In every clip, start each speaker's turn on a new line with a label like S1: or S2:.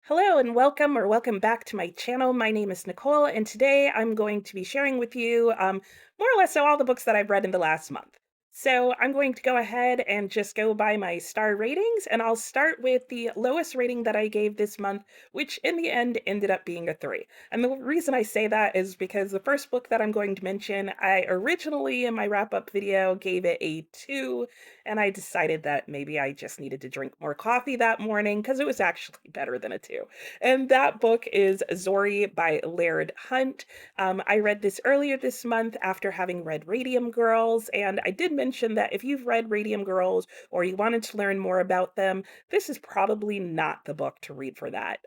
S1: Hello and welcome back to my channel. My name is Nicole, and today I'm going to be sharing with you more or less all the books that I've read in the last month. So I'm going to go ahead and just go by my star ratings, and I'll start with the lowest rating that I gave this month, which in the end ended up being a 3. And the reason I say that is because the first book that I'm going to mention, I originally in my wrap-up video gave it a 2, and I decided that maybe I just needed to drink more coffee that morning because it was actually better than a 2. And that book is Zorrie by Laird Hunt. I read this earlier this month after having read Radium Girls, and I did mention that if you've read Radium Girls or you wanted to learn more about them, this is probably not the book to read for that.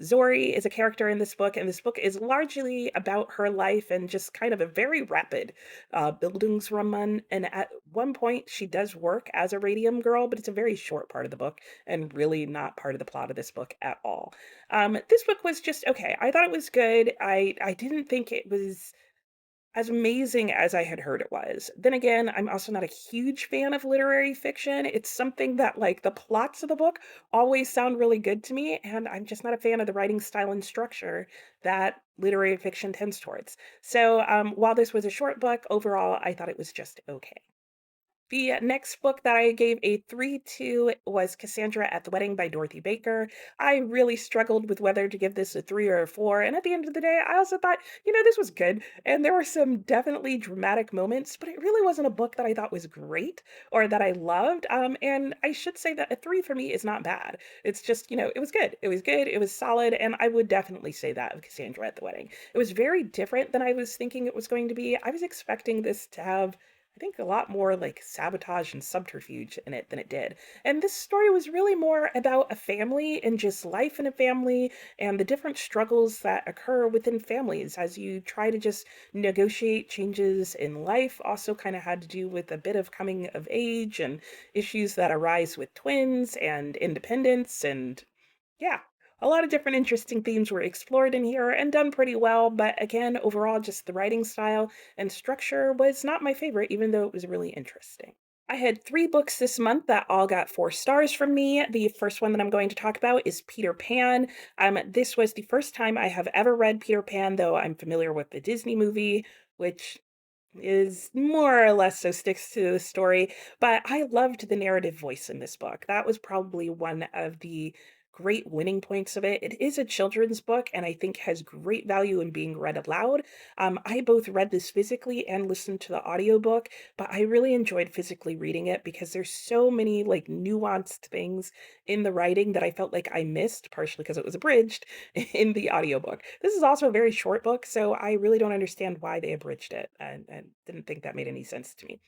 S1: Zorrie is a character in this book, and this book is largely about her life and just kind of a very rapid Bildungsroman. And at one point, she does work as a Radium Girl, but it's a very short part of the book and really not part of the plot of this book at all. This book was just okay. I thought it was good. I didn't think it was as amazing as I had heard it was. Then again, I'm also not a huge fan of literary fiction. It's something that, like, the plots of the book always sound really good to me, and I'm just not a fan of the writing style and structure that literary fiction tends towards. So, while this was a short book, overall, I thought it was just okay. The next book that I gave a 3 to was Cassandra at the Wedding by Dorothy Baker. I really struggled with whether to give this a 3 or a 4, and at the end of the day, I also thought, this was good, and there were some definitely dramatic moments, but it really wasn't a book that I thought was great or that I loved, and I should say that a 3 for me is not bad. It's just, it was good. It was good, it was solid, and I would definitely say that of Cassandra at the Wedding. It was very different than I was thinking it was going to be. I was expecting this to have, I think, a lot more like sabotage and subterfuge in it than it did. And this story was really more about a family and just life in a family and the different struggles that occur within families as you try to just negotiate changes in life. Also, kind of had to do with a bit of coming of age and issues that arise with twins and independence. And yeah, a lot of different interesting themes were explored in here and done pretty well, but again, overall, just the writing style and structure was not my favorite, even though it was really interesting. I had 3 books this month that all got 4 stars from me. The first one that I'm going to talk about is Peter Pan. This was the first time I have ever read Peter Pan, though I'm familiar with the Disney movie, which is more or less so sticks to the story, but I loved the narrative voice in this book. That was probably one of the great winning points of it. It is a children's book and I think has great value in being read aloud. I both read this physically and listened to the audiobook, but I really enjoyed physically reading it because there's so many like nuanced things in the writing that I felt like I missed, partially because it was abridged in the audiobook. This is also a very short book, so I really don't understand why they abridged it and didn't think that made any sense to me.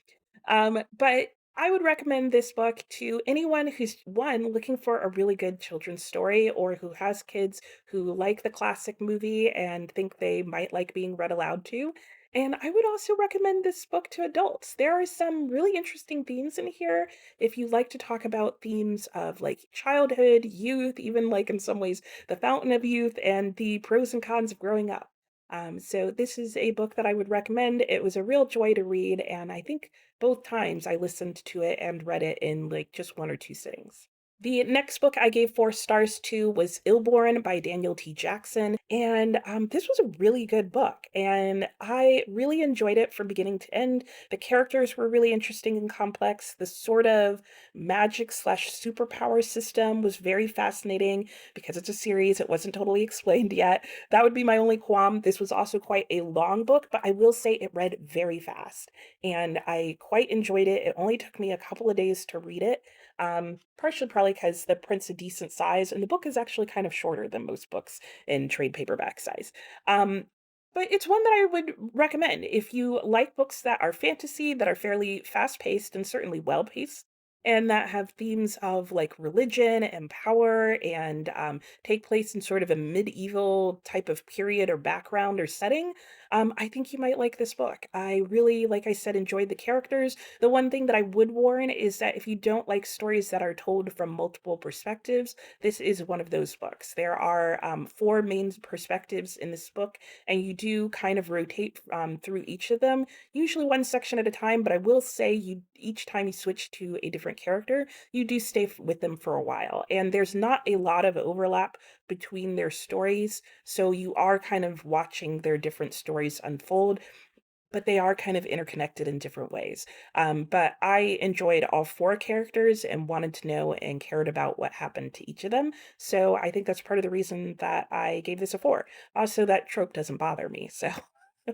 S1: But I would recommend this book to anyone who's one looking for a really good children's story or who has kids who like the classic movie and think they might like being read aloud to. And I would also recommend this book to adults. There are some really interesting themes in here. If you like to talk about themes of like childhood, youth, even like in some ways the fountain of youth and the pros and cons of growing up. So this is a book that I would recommend. It was a real joy to read, and I think both times I listened to it and read it in like just 1 or 2 sittings. The next book I gave 4 stars to was Illborn by Daniel T. Jackson, and this was a really good book, and I really enjoyed it from beginning to end. The characters were really interesting and complex. The sort of magic slash superpower system was very fascinating. Because it's a series, it wasn't totally explained yet. That would be my only qualm. This was also quite a long book, but I will say it read very fast, and I quite enjoyed it. It only took me a couple of days to read it. Partially probably because the print's a decent size, and the book is actually kind of shorter than most books in trade paperback size. Um, but it's one that I would recommend if you like books that are fantasy, that are fairly fast paced and certainly well paced, and that have themes of like religion and power and take place in sort of a medieval type of period or background or setting. I think you might like this book. I really, like I said, enjoyed the characters. The one thing that I would warn is that if you don't like stories that are told from multiple perspectives, this is one of those books. There are 4 main perspectives in this book, and you do kind of rotate through each of them, usually one section at a time. But I will say, you each time you switch to a different different character, you do stay with them for a while. And there's not a lot of overlap between their stories. So you are kind of watching their different stories unfold, but they are kind of interconnected in different ways. But I enjoyed all four characters and wanted to know and cared about what happened to each of them. So I think that's part of the reason that I gave this a four. Also, that trope doesn't bother me. So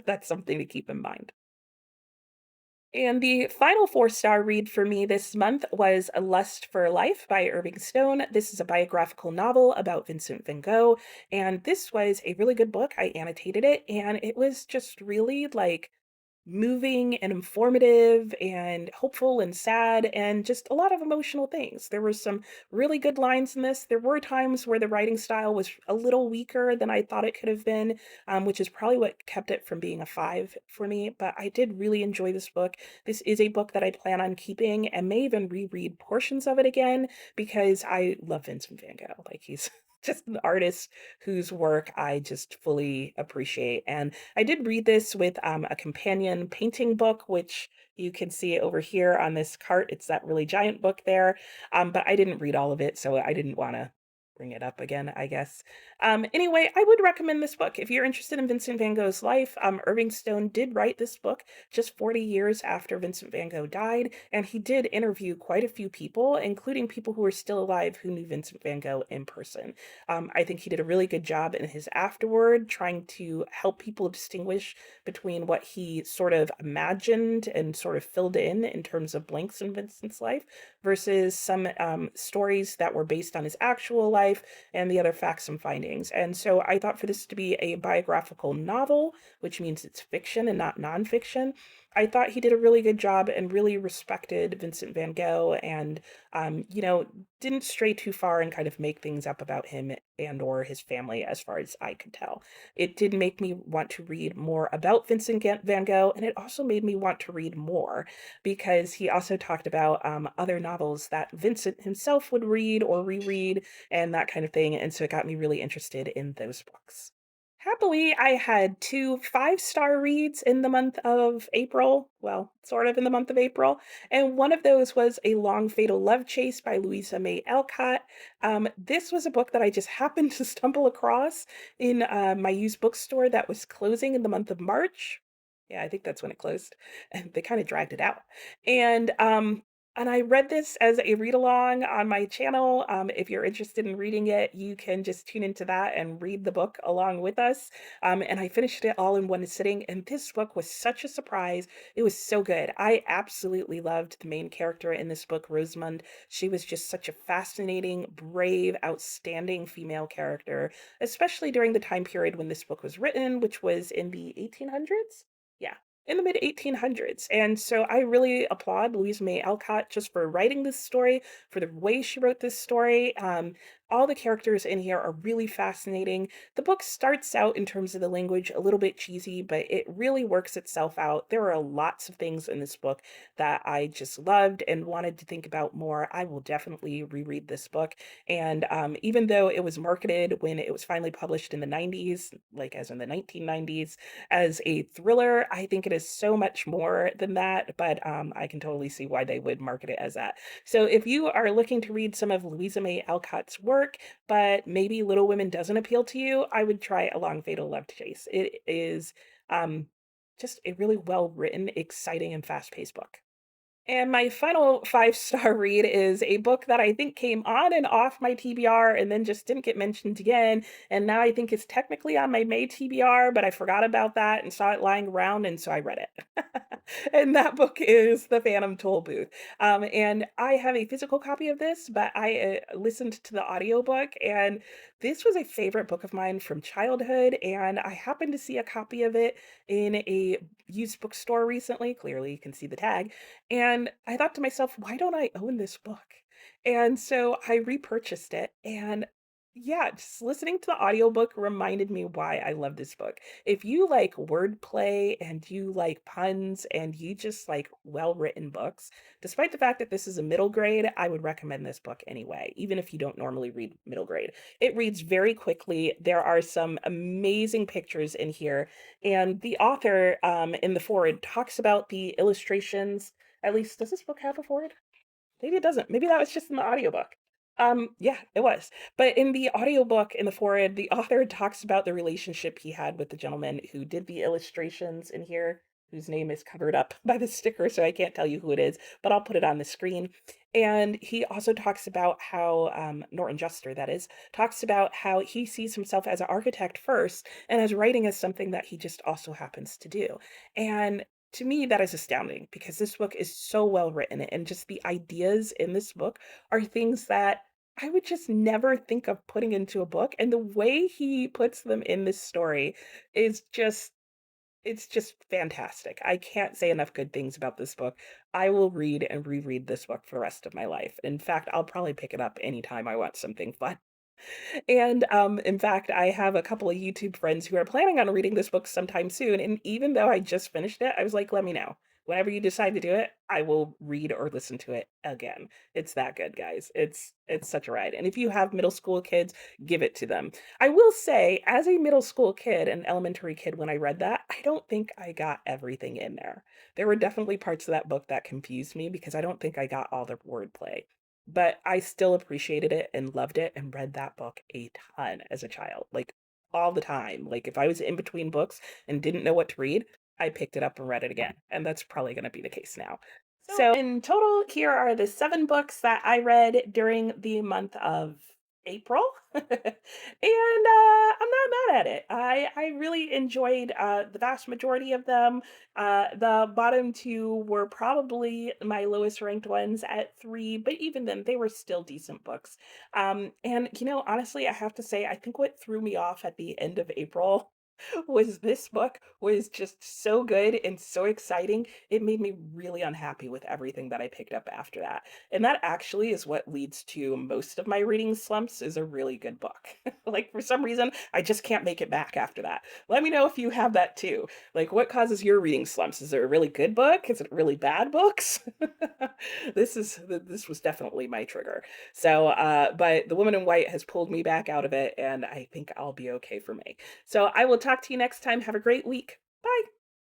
S1: that's something to keep in mind. And the final four-star read for me this month was A Lust for Life by Irving Stone. This is a biographical novel about Vincent van Gogh, and this was a really good book. I annotated it, and it was just really like moving and informative and hopeful and sad and just a lot of emotional things. There were some really good lines in this. There were times where the writing style was a little weaker than I thought it could have been, which is probably what kept it from being a five for me. But I did really enjoy this book. This is a book that I plan on keeping and may even reread portions of it again because I love Vincent van Gogh. Like he's just an artist whose work I just fully appreciate. And I did read this with a companion painting book, which you can see over here on this cart. It's that really giant book there. But I didn't read all of it, so I didn't want to bring it up again, I guess. Anyway, I would recommend this book. If you're interested in Vincent van Gogh's life, Irving Stone did write this book just 40 years after Vincent van Gogh died, and he did interview quite a few people, including people who are still alive who knew Vincent van Gogh in person. I think he did a really good job in his afterword trying to help people distinguish between what he sort of imagined and sort of filled in terms of blanks in Vincent's life versus some stories that were based on his actual life and the other facts and findings. And so I thought for this to be a biographical novel, which means it's fiction and not nonfiction, I thought he did a really good job and really respected Vincent van Gogh and, didn't stray too far and kind of make things up about him and or his family as far as I could tell. It did make me want to read more about Vincent van Gogh, and it also made me want to read more because he also talked about other novels that Vincent himself would read or reread and that kind of thing. And so it got me really interested in those books. Happily, I had two five-star reads in the month of April. Well, sort of in the month of April. And one of those was A Long Fatal Love Chase by Louisa May Alcott. This was a book that I just happened to stumble across in my used bookstore that was closing in the month of March. Yeah, I think that's when it closed. And they kind of dragged it out. And I read this as a read along on my channel. If you're interested in reading it, you can just tune into that and read the book along with us. And I finished it all in one sitting. And this book was such a surprise. It was so good. I absolutely loved the main character in this book, Rosamund. She was just such a fascinating, brave, outstanding female character, especially during the time period when this book was written, which was in the 1800s. Yeah, in the mid 1800s. And so I really applaud Louise May Alcott just for writing this story, for the way she wrote this story. All the characters in here are really fascinating. The book starts out in terms of the language a little bit cheesy, but it really works itself out. There are lots of things in this book that I just loved and wanted to think about more. I will definitely reread this book. And even though it was marketed when it was finally published in the 90s, like as in the 1990s, as a thriller, I think it is so much more than that, but I can totally see why they would market it as that. So if you are looking to read some of Louisa May Alcott's work, but maybe Little Women doesn't appeal to you, I would try A Long Fatal Love Chase. It is um, just a really well written, exciting, and fast paced book. And my final five-star read is a book that I think came on and off my TBR and then just didn't get mentioned again. And now I think it's technically on my May TBR, but I forgot about that and saw it lying around, and so I read it. And that book is The Phantom Tollbooth. And I have a physical copy of this, but I listened to the audiobook, and this was a favorite book of mine from childhood. And I happened to see a copy of it in a used bookstore recently. Clearly, you can see the tag. And I thought to myself, why don't I own this book? And so I repurchased it. And yeah, just listening to the audiobook reminded me why I love this book. If you like wordplay and you like puns and you just like well-written books, despite the fact that this is a middle grade, I would recommend this book anyway, even if you don't normally read middle grade. It reads very quickly. There are some amazing pictures in here. And the author in the foreword talks about the illustrations. At least, does this book have a foreword? Maybe it doesn't. Maybe that was just in the audiobook. Yeah, it was. But in the audiobook, in the foreword, the author talks about the relationship he had with the gentleman who did the illustrations in here, whose name is covered up by the sticker, so I can't tell you who it is, but I'll put it on the screen. And he also talks about how, Norton Juster, that is, talks about how he sees himself as an architect first and as writing as something that he just also happens to do. And to me, that is astounding because this book is so well written, and just the ideas in this book are things that I would just never think of putting into a book. And the way he puts them in this story is just, it's just fantastic. I can't say enough good things about this book. I will read and reread this book for the rest of my life. In fact, I'll probably pick it up anytime I want something fun. And, in fact, I have a couple of YouTube friends who are planning on reading this book sometime soon, and even though I just finished it, I was like, "Let me know. Whenever you decide to do it, I will read or listen to it again." It's that good, guys. It's such a ride, and if you have middle school kids, give it to them. I will say, as a middle school kid and elementary kid when I read that, I don't think I got everything in there. There were definitely parts of that book that confused me because I don't think I got all the wordplay. But I still appreciated it and loved it and read that book a ton as a child, like, all the time. Like, if I was in between books and didn't know what to read, I picked it up and read it again, and that's probably gonna be the case now. So, in total, here are the 7 books that I read during the month of April, and, I'm not mad at it. I really enjoyed, the vast majority of them. The bottom 2 were probably my lowest ranked ones at 3, but even then, they were still decent books. And, honestly, I have to say, I think what threw me off at the end of April was this book was just so good and so exciting. It made me really unhappy with everything that I picked up after that. And that actually is what leads to most of my reading slumps is a really good book. Like, for some reason, I just can't make it back after that. Let me know if you have that too. Like, what causes your reading slumps? Is it a really good book? Is it really bad books? This was definitely my trigger. So, but The Woman in White has pulled me back out of it, and I think I'll be okay for me. So I will talk to you next time. Have a great week. Bye.